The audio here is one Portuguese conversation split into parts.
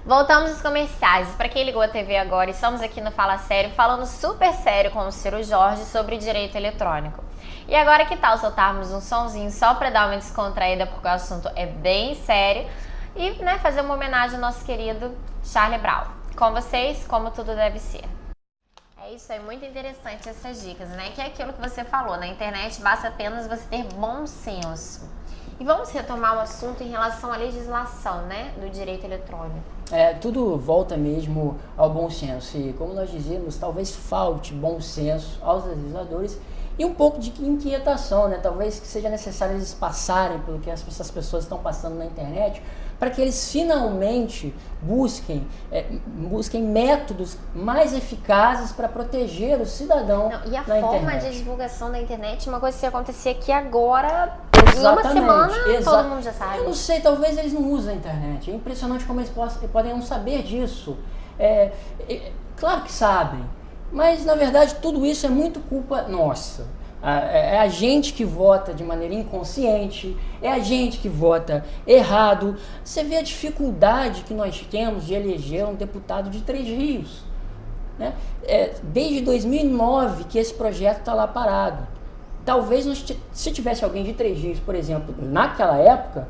Voltamos aos comerciais. Para quem ligou a TV agora, estamos aqui no Fala Sério, falando super sério com o Ciro Jorge sobre direito eletrônico. E agora que tal soltarmos um sonzinho só para dar uma descontraída, porque o assunto é bem sério, e fazer uma homenagem ao nosso querido Charlie Brown. Com vocês, como tudo deve ser. É isso aí, muito interessante essas dicas, né? Que é aquilo que você falou, na internet basta apenas você ter bom senso. E vamos retomar o assunto em relação à legislação, né, do direito eletrônico. Tudo volta mesmo ao bom senso e, como nós dizemos, talvez falte bom senso aos legisladores e um pouco de inquietação, né? Talvez que seja necessário eles passarem pelo que essas pessoas estão passando na internet para que eles finalmente busquem métodos mais eficazes para proteger o cidadão E a na forma internet. de divulgação da internet é uma coisa que acontecer aqui agora, Exatamente, em uma semana, todo mundo já sabe. Eu não sei, talvez eles não usem a internet. É impressionante como eles podem não saber disso. Claro que sabem, mas na verdade tudo isso é muito culpa nossa. É a gente que vota de maneira inconsciente, é a gente que vota errado. Você vê a dificuldade que nós temos de eleger um deputado de Três Rios, né? Desde 2009 que esse projeto está lá parado. Talvez se tivesse alguém de Três Rios, por exemplo, naquela época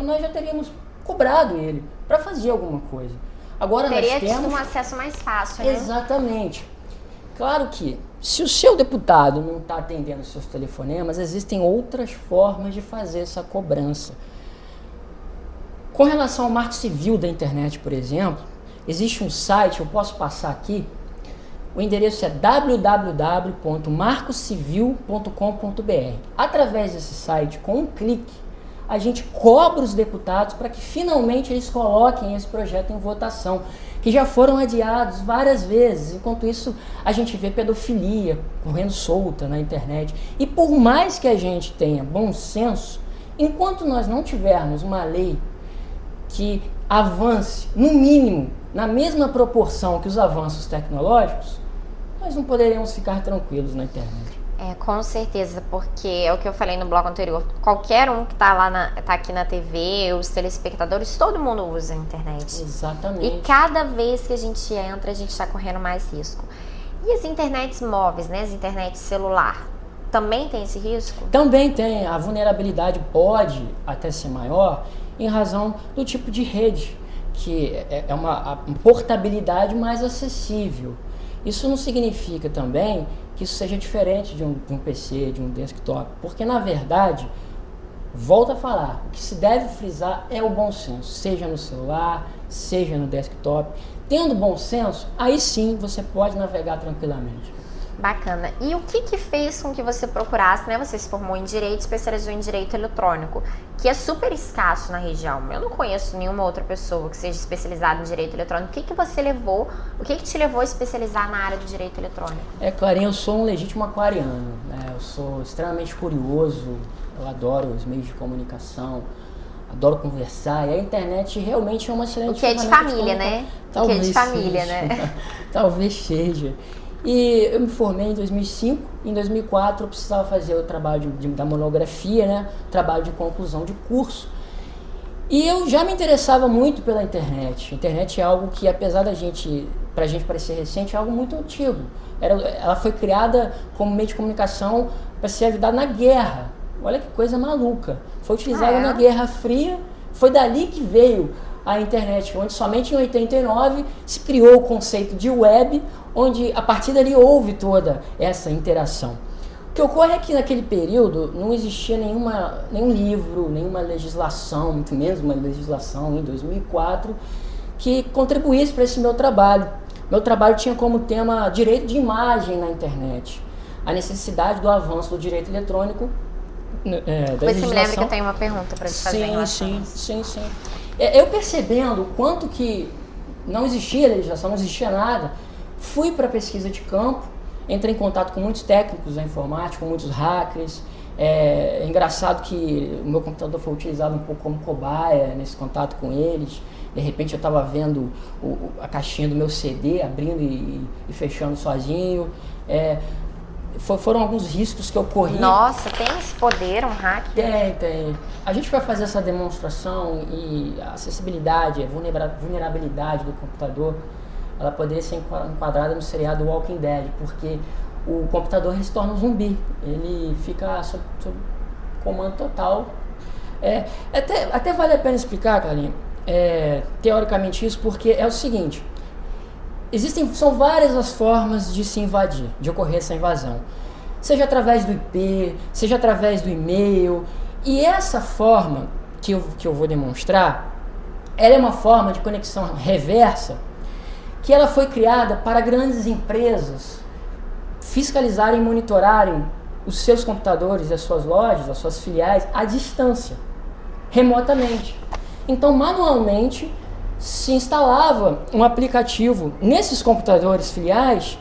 nós já teríamos cobrado ele para fazer alguma coisa. Agora Teria nós temos um acesso mais fácil, né? Exatamente. Claro que, se o seu deputado não está atendendo os seus telefonemas, existem outras formas de fazer essa cobrança. Com relação ao marco civil da internet, por exemplo, existe um site, eu posso passar aqui, o endereço é www.marcocivil.com.br. Através desse site, com um clique, a gente cobra os deputados para que finalmente eles coloquem esse projeto em votação, que já foram adiados várias vezes. Enquanto isso, a gente vê pedofilia correndo solta na internet. E por mais que a gente tenha bom senso, enquanto nós não tivermos uma lei que avance, no mínimo, na mesma proporção que os avanços tecnológicos, nós não poderemos ficar tranquilos na internet. Com certeza, porque é o que eu falei no bloco anterior. Qualquer um que tá aqui na TV, os telespectadores, todo mundo usa a internet. Exatamente. E cada vez que a gente entra, a gente está correndo mais risco. E as internets móveis, né? As internets celular, também tem esse risco? Também tem. A vulnerabilidade pode até ser maior em razão do tipo de rede, que é uma portabilidade mais acessível. Isso não significa também que isso seja diferente de um PC, de um desktop, porque na verdade, volto a falar, o que se deve frisar é o bom senso, seja no celular, seja no desktop. Tendo bom senso, aí sim você pode navegar tranquilamente. Bacana. E o que fez com que você procurasse, né? Você se formou em Direito, especializou em Direito Eletrônico, que é super escasso na região. Eu não conheço nenhuma outra pessoa que seja especializada em Direito Eletrônico. O que você levou, o que te levou a especializar na área do Direito Eletrônico? Clarinha, eu sou um legítimo aquariano, né? Eu sou extremamente curioso, eu adoro os meios de comunicação, adoro conversar, e a internet realmente é uma excelente ferramenta. O que é de família, né? Talvez o que é de família, seja, né? Talvez seja. E eu me formei em 2005, em 2004 eu precisava fazer o trabalho da monografia, né? Trabalho de conclusão de curso. E eu já me interessava muito pela internet. A internet é algo que, apesar pra gente parecer recente, é algo muito antigo. Ela foi criada como meio de comunicação para ser ajudada na guerra. Olha que coisa maluca. Foi utilizada na Guerra Fria, foi dali que veio a internet, onde somente em 89 se criou o conceito de web, onde a partir dali houve toda essa interação. O que ocorre é que naquele período não existia nenhum livro, nenhuma legislação, muito menos uma legislação em 2004, que contribuísse para esse meu trabalho. Meu trabalho tinha como tema direito de imagem na internet, a necessidade do avanço do direito eletrônico. Você me lembra que eu tenho uma pergunta para te fazer. Sim. Eu percebendo o quanto que não existia legislação, não existia nada, fui para a pesquisa de campo, entrei em contato com muitos técnicos da informática, com muitos hackers. É engraçado que o meu computador foi utilizado um pouco como cobaia nesse contato com eles. De repente eu estava vendo a caixinha do meu CD abrindo e fechando sozinho. foram alguns riscos que eu corri. Nossa, tem esse poder, um hack? Tem. A gente vai fazer essa demonstração e a acessibilidade, a vulnerabilidade do computador, ela poderia ser enquadrada no seriado Walking Dead, porque o computador ele se torna um zumbi, ele fica sob comando total. Até vale a pena explicar, Clarinha, teoricamente isso, porque é o seguinte: são várias as formas de se invadir, de ocorrer essa invasão. Seja através do IP, seja através do e-mail. E essa forma que eu vou demonstrar, ela é uma forma de conexão reversa que ela foi criada para grandes empresas fiscalizarem e monitorarem os seus computadores, as suas lojas, as suas filiais à distância, remotamente. Então, manualmente, se instalava um aplicativo nesses computadores filiais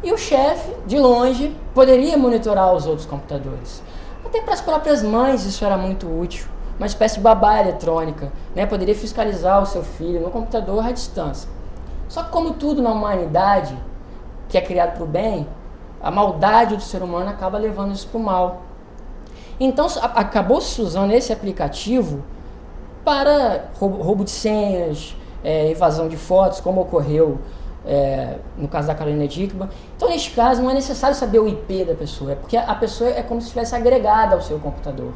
e o chefe, de longe, poderia monitorar os outros computadores. Até para as próprias mães isso era muito útil, uma espécie de babá eletrônica, né? Poderia fiscalizar o seu filho no computador à distância. Só que como tudo na humanidade, que é criado para o bem, a maldade do ser humano acaba levando isso para o mal. Então acabou-se usando esse aplicativo para roubo de senhas, invasão de fotos, como ocorreu no caso da Carolina Dickmann. Então, neste caso, não é necessário saber o IP da pessoa, porque a pessoa é como se estivesse agregada ao seu computador.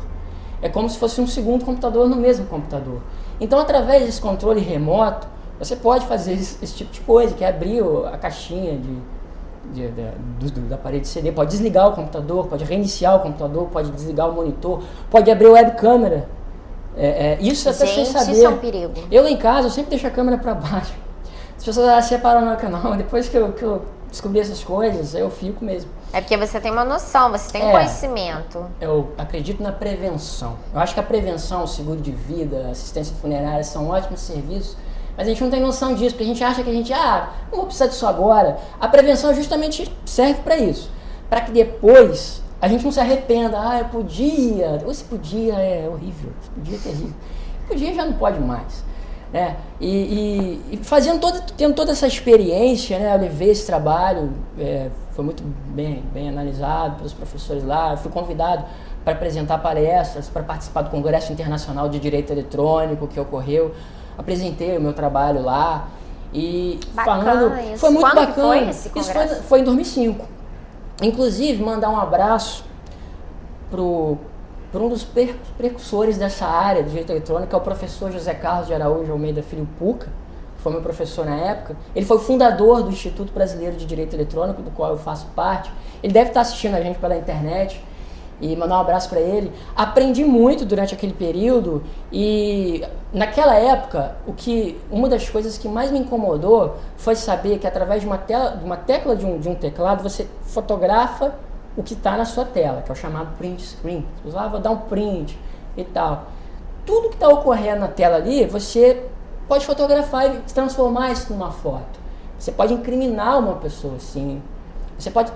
É como se fosse um segundo computador no mesmo computador. Então, através desse controle remoto, você pode fazer esse tipo de coisa, que é abrir a caixinha da parede CD, pode desligar o computador, pode reiniciar o computador, pode desligar o monitor, pode abrir a webcâmera. Isso até sem saber. Isso é um perigo. Eu lá em casa, eu sempre deixo a câmera para baixo. As pessoas separam no canal. Depois que eu descobri essas coisas, eu fico mesmo. É porque você tem uma noção, você tem um conhecimento. Eu acredito na prevenção. Eu acho que a prevenção, o seguro de vida, a assistência funerária são ótimos serviços, mas a gente não tem noção disso, porque a gente acha que não vou precisar disso agora. A prevenção justamente serve para isso, para que depois a gente não se arrependa. Eu podia, ou se podia é horrível, se podia é terrível. Podia já não pode mais. Né? E tendo toda essa experiência, né, eu levei esse trabalho, foi muito bem analisado pelos professores lá. Eu fui convidado para apresentar palestras, para participar do Congresso Internacional de Direito Eletrônico que ocorreu. Apresentei o meu trabalho lá e bacana, foi muito bacana. Foi esse congresso? Isso foi em 2005. Inclusive, mandar um abraço por um dos precursores dessa área de direito eletrônico, que é o professor José Carlos de Araújo Almeida Filho Puca, que foi meu professor na época. Ele foi o fundador do Instituto Brasileiro de Direito Eletrônico, do qual eu faço parte. Ele deve estar assistindo a gente pela internet, e mandar um abraço para ele. Aprendi muito durante aquele período, e naquela época, uma das coisas que mais me incomodou foi saber que através de uma tecla de um teclado, você fotografa o que está na sua tela, que é o chamado print screen. Você usava dar um print e tal. Tudo que está ocorrendo na tela ali, você pode fotografar e transformar isso numa foto. Você pode incriminar uma pessoa assim. Você pode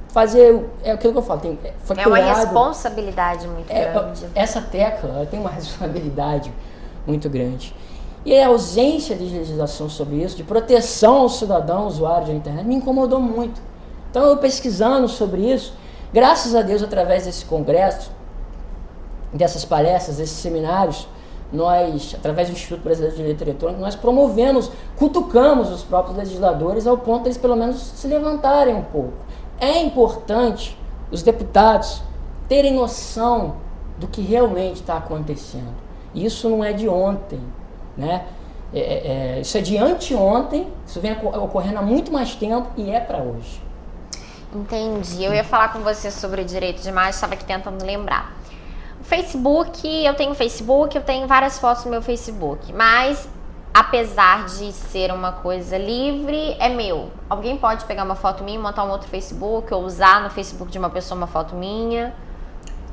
fazer, aquilo que eu falo, foi criado, uma responsabilidade muito grande. Essa tecla ela tem uma responsabilidade muito grande. E a ausência de legislação sobre isso, de proteção ao cidadão usuário da internet, me incomodou muito. Então, eu pesquisando sobre isso, graças a Deus, através desse congresso, dessas palestras, desses seminários, nós, através do Instituto Brasileiro de Direito Eletrônico, nós cutucamos os próprios legisladores ao ponto de eles pelo menos se levantarem um pouco. É importante os deputados terem noção do que realmente está acontecendo. Isso não é de ontem, né? Isso é de anteontem, isso vem ocorrendo há muito mais tempo e é para hoje. Entendi. Eu ia falar com você sobre direito de imagem, estava aqui tentando lembrar. O Facebook, eu tenho várias fotos no meu Facebook, mas apesar de ser uma coisa livre, é meu. Alguém pode pegar uma foto minha e montar um outro Facebook, ou usar no Facebook de uma pessoa uma foto minha.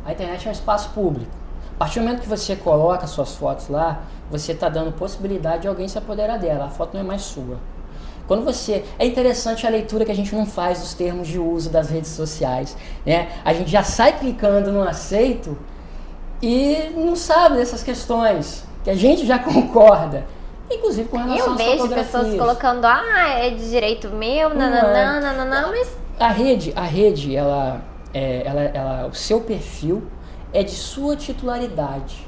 A internet é um espaço público. A partir do momento que você coloca suas fotos lá, você está dando possibilidade de alguém se apoderar dela. A foto não é mais sua. É interessante a leitura que a gente não faz dos termos de uso das redes sociais, né? A gente já sai clicando no aceito e não sabe dessas questões, que a gente já concorda. inclusive com E relação eu às vejo fotografias. pessoas colocando, é de direito meu, nananã, mas... A rede, o seu perfil é de sua titularidade.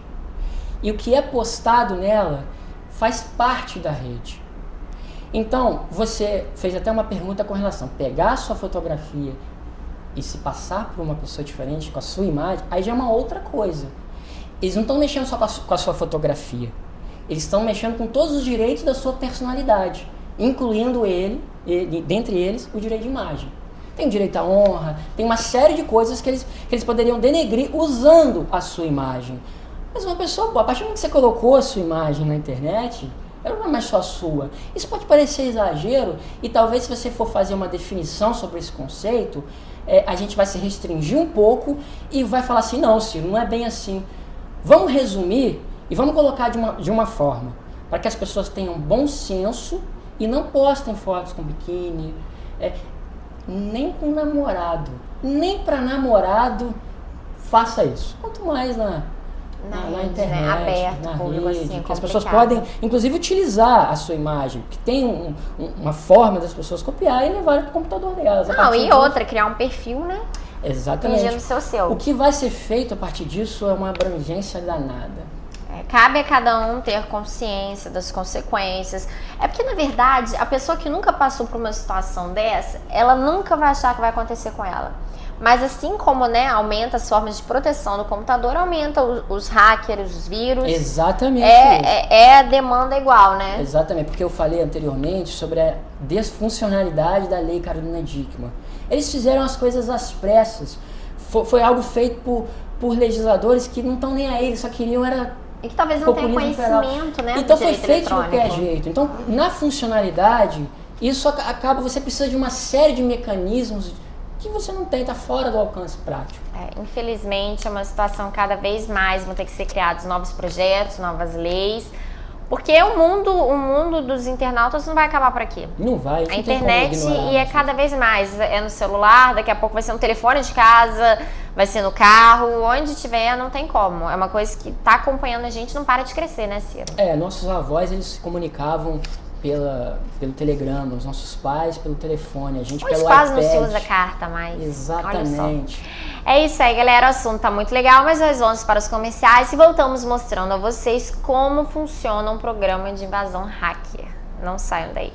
E o que é postado nela faz parte da rede. Então, você fez até uma pergunta com relação a pegar a sua fotografia e se passar por uma pessoa diferente com a sua imagem, aí já é uma outra coisa. Eles não estão mexendo só com a sua fotografia. Eles estão mexendo com todos os direitos da sua personalidade, incluindo dentre eles, o direito de imagem. Tem o direito à honra, tem uma série de coisas que eles poderiam denegrir usando a sua imagem. Mas uma pessoa, a partir do momento que você colocou a sua imagem na internet, ela não é mais só sua. Isso pode parecer exagero e talvez se você for fazer uma definição sobre esse conceito, a gente vai se restringir um pouco e vai falar assim, não, Ciro, não é bem assim. Vamos resumir e vamos colocar de uma forma, para que as pessoas tenham bom senso e não postem fotos com biquíni, nem com namorado, nem para namorado faça isso. Quanto mais na internet, né? Aberto, na público, rede, assim, que as pessoas complicado. podem, inclusive, utilizar a sua imagem, que tem uma forma das pessoas copiar e levar para o computador delas. Não, e outra, criar um perfil, né? Exatamente. Fingindo ser o seu. O que vai ser feito a partir disso é uma abrangência danada. Cabe a cada um ter consciência das consequências. É porque, na verdade, a pessoa que nunca passou por uma situação dessa, ela nunca vai achar que vai acontecer com ela. Mas assim como, né, aumenta as formas de proteção do computador, aumenta os hackers, os vírus. Exatamente. A demanda igual, né? Exatamente, porque eu falei anteriormente sobre a desfuncionalidade da lei Carolina Dickmann. Eles fizeram as coisas às pressas. Foi algo feito por legisladores que não estão nem aí, eles só queriam E que talvez não tenha conhecimento, né? Então foi feito de qualquer jeito. Então, na funcionalidade, isso acaba, você precisa de uma série de mecanismos que você não tem, tá fora do alcance prático. Infelizmente, é uma situação cada vez mais, vão ter que ser criados novos projetos, novas leis, porque o mundo dos internautas não vai acabar por aqui. Não vai. A internet cada vez mais, no celular, daqui a pouco vai ser um telefone de casa, vai ser no carro, onde tiver, não tem como. É uma coisa que tá acompanhando a gente, não para de crescer, né, Ciro? Nossos avós, eles se comunicavam pelo telegrama, os nossos pais pelo telefone, a gente hoje pelo quase iPad. Não se usa carta mais. Exatamente. É isso aí, galera, o assunto tá muito legal, mas nós vamos para os comerciais e voltamos mostrando a vocês como funciona um programa de invasão hacker. Não saiam daí.